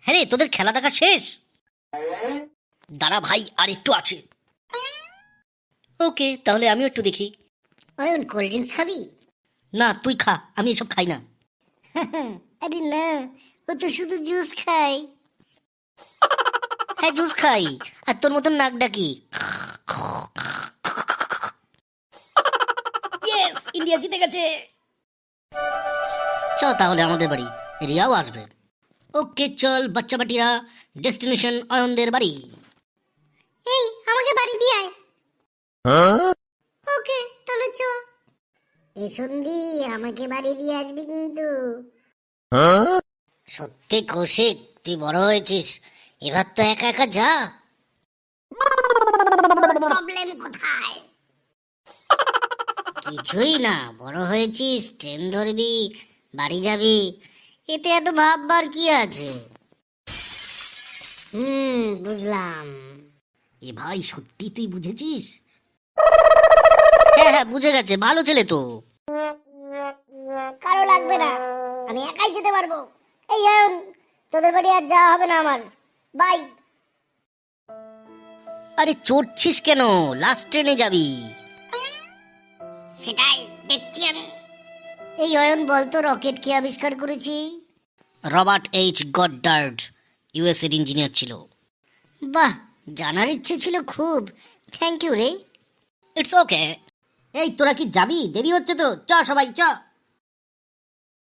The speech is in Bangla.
হ্যাঁ রে, তোদের খেলা দেখা শেষ? দাঁড়া ভাই, আর একটু আছে। ওকে, তাহলে আমিও একটু দেখি। অয়ন, কোল্ড ড্রিঙ্কস খাবি? না, তুই খা, আমি এসব খাই না। আরে না, ও তো শুধু জুস খায়। হ্যাঁ, জুস খাই, আর তোর মতন নাক ডাকি। ইয়েস, ইন্ডিয়া জিতে গেছে। চ তাহলে আমাদের বাড়ি, রিয়াও আসবে। ওকে চল বাচ্চা বাটিরা, ডেস্টিনেশন অয়নদের বাড়ি। এই, আমাকে বাড়ি দিয়ে আয়। ওকে, তাহলে চ। এই সন্ধি, আমাকে বাড়ি দিয়ে আসবি কিন্তু। সত্যি কৌশিক, তুই বড় হয়েছিস, এবার তো একা একা যা। প্রবলেম কোথায়? কিছুই না, বড় হয়েছিস, ট্রেন ধরবি, বাড়ি যাবি, এতে এত ভাববার কি আছে? বুঝলাম। এ ভাই, সত্যি তুই বুঝেছিস? হ্যাঁ হ্যাঁ, বুঝে গেছে, ভালো ছেলে তো। কারো লাগবে না, আমি একাই যেতে পারবো। এই অয়ন, তোদের বাড়ি আর যাওয়া হবে না আমার। বাই। আরে চড়ছিস কেন, লাস্ট ট্রেনে যাবি। সেটাই দেখছি আমি। এই অয়ন, বলতো রকেট কে আবিষ্কার করেছি? রবার্ট এইচ গডডার্ড, ইউএসএর ইঞ্জিনিয়ার ছিল। বাহ, জানার ইচ্ছে ছিল খুব। থ্যাংক ইউ রে। It's okay. এই তোরা কি যাবি? দেরি হচ্ছে তো, চ সবাই চ।